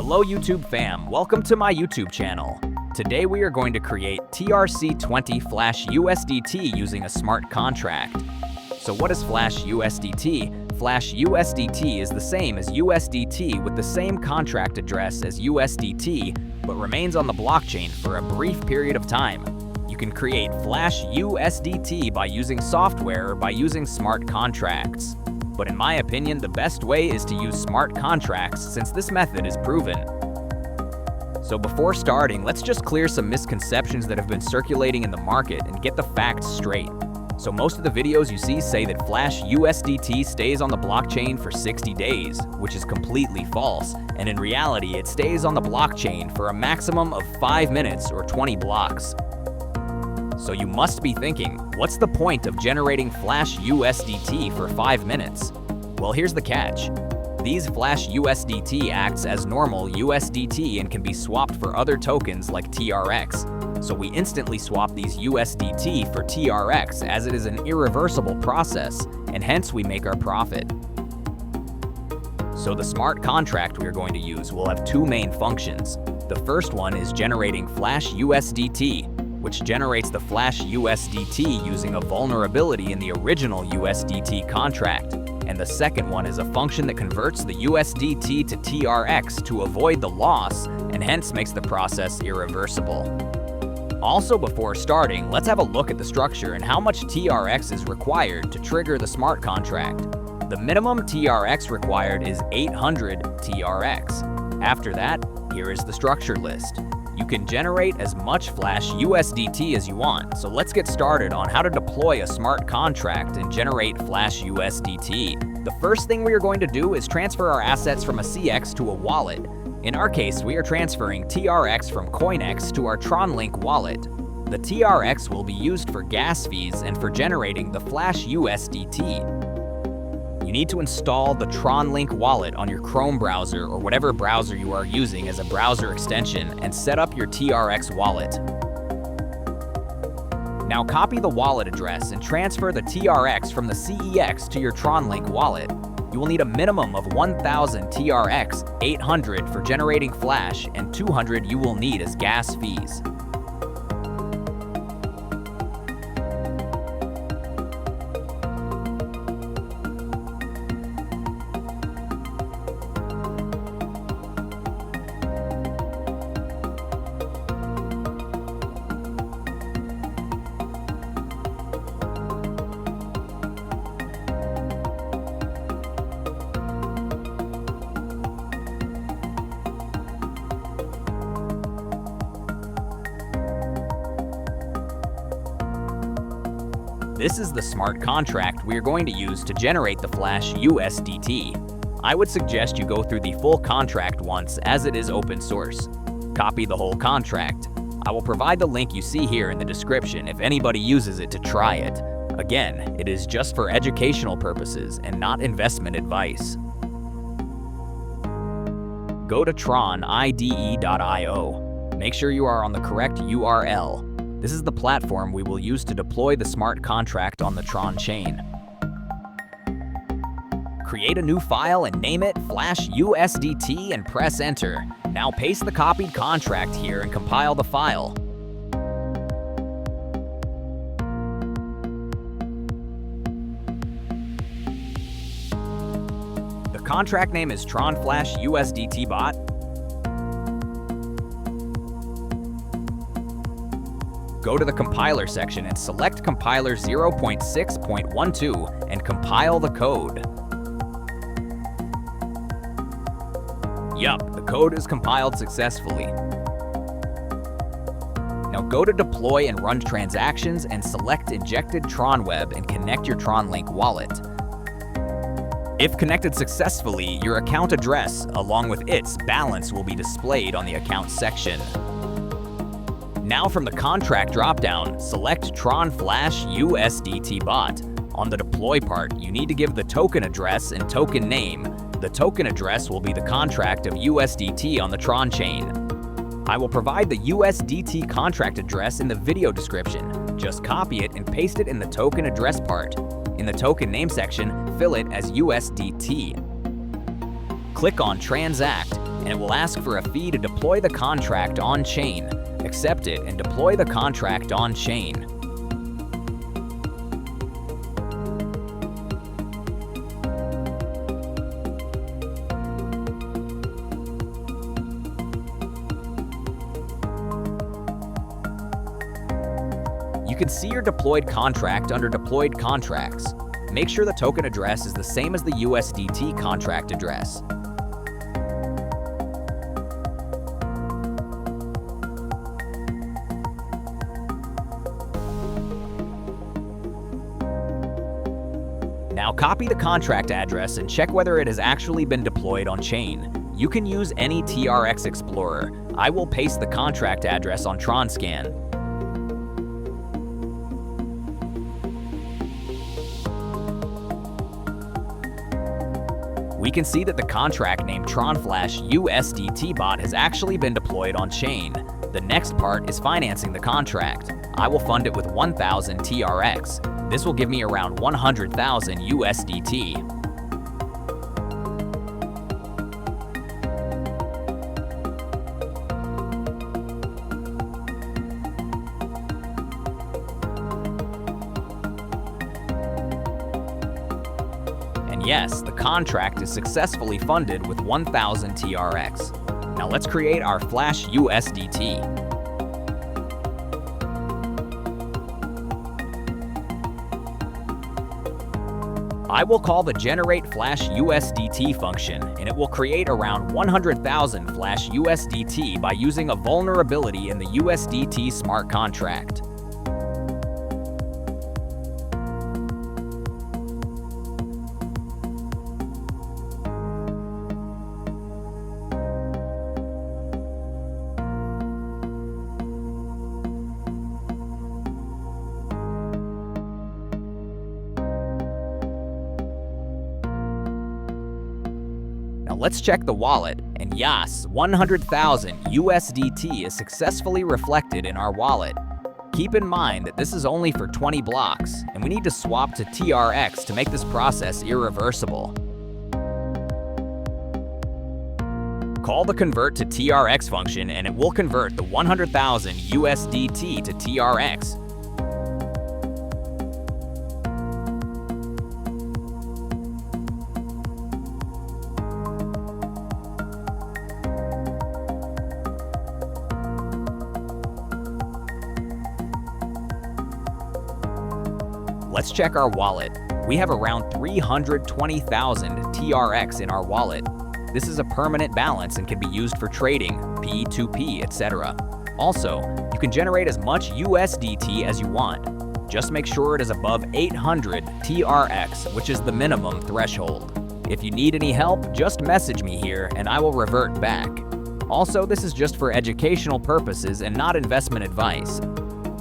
Hello YouTube fam, welcome to my YouTube channel. Today we are going to create TRC20 Flash USDT using a smart contract. So what is Flash USDT? Flash USDT is the same as USDT with the same contract address as USDT, but remains on the blockchain for a brief period of time. You can create Flash USDT by using software or by using smart contracts. But in my opinion, the best way is to use smart contracts since this method is proven. So before starting, let's just clear some misconceptions that have been circulating in the market and get the facts straight. So most of the videos you see say that Flash USDT stays on the blockchain for 60 days, which is completely false, and in reality it stays on the blockchain for a maximum of 5 minutes or 20 blocks. So you must be thinking, what's the point of generating Flash USDT for 5 minutes? Well, here's the catch. These Flash USDT acts as normal USDT and can be swapped for other tokens like TRX. So we instantly swap these USDT for TRX as it is an irreversible process, and hence we make our profit. So the smart contract we are going to use will have two main functions. The first one is generating Flash USDT, which generates the Flash USDT using a vulnerability in the original USDT contract. And the second one is a function that converts the USDT to TRX to avoid the loss and hence makes the process irreversible. Also, before starting, let's have a look at the structure and how much TRX is required to trigger the smart contract. The minimum TRX required is 800 TRX. After that, here is the structure list. You can generate as much Flash USDT as you want, so let's get started on how to deploy a smart contract and generate Flash USDT. The first thing we are going to do is transfer our assets from a CX to a wallet. In our case, we are transferring TRX from CoinEx to our TronLink wallet. The TRX will be used for gas fees and for generating the Flash USDT. You need to install the TronLink wallet on your Chrome browser or whatever browser you are using as a browser extension and set up your TRX wallet. Now copy the wallet address and transfer the TRX from the CEX to your TronLink wallet. You will need a minimum of 1000 TRX, 800 for generating Flash, and 200 you will need as gas fees. This is the smart contract we are going to use to generate the Flash USDT. I would suggest you go through the full contract once as it is open source. Copy the whole contract. I will provide the link you see here in the description if anybody uses it to try it. Again, it is just for educational purposes and not investment advice. Go to tronide.io. Make sure you are on the correct URL. This is the platform we will use to deploy the smart contract on the Tron chain. Create a new file and name it Flash USDT and press enter. Now paste the copied contract here and compile the file. The contract name is Tron Flash USDT bot. Go to the compiler section and select compiler 0.6.12 and compile the code. Yup, the code is compiled successfully. Now go to deploy and run transactions and select injected TronWeb and connect your TronLink wallet. If connected successfully, your account address along with its balance will be displayed on the account section. Now from the contract dropdown, select Tron Flash USDT bot. On the deploy part, you need to give the token address and token name. The token address will be the contract of USDT on the Tron chain. I will provide the USDT contract address in the video description. Just copy it and paste it in the token address part. In the token name section, fill it as USDT. Click on Transact and it will ask for a fee to deploy the contract on-chain. Accept it and deploy the contract on-chain. You can see your deployed contract under Deployed Contracts. Make sure the token address is the same as the USDT contract address. Now copy the contract address and check whether it has actually been deployed on-chain. You can use any TRX Explorer. I will paste the contract address on TronScan. We can see that the contract named TronFlash USDT bot has actually been deployed on-chain. The next part is financing the contract. I will fund it with 1,000 TRX. This will give me around 100,000 USDT. And yes, the contract is successfully funded with 1,000 TRX. Now let's create our Flash USDT. I will call the Generate Flash USDT function, and it will create around 100,000 Flash USDT by using a vulnerability in the USDT smart contract. Now let's check the wallet, and yes, 100,000 USDT is successfully reflected in our wallet. Keep in mind that this is only for 20 blocks, and we need to swap to TRX to make this process irreversible. Call the Convert to TRX function, and it will convert the 100,000 USDT to TRX. Let's check our wallet. We have around 320,000 TRX in our wallet. This is a permanent balance and can be used for trading, P2P, etc. Also, you can generate as much USDT as you want. Just make sure it is above 800 TRX, which is the minimum threshold. If you need any help, just message me here and I will revert back. Also, this is just for educational purposes and not investment advice.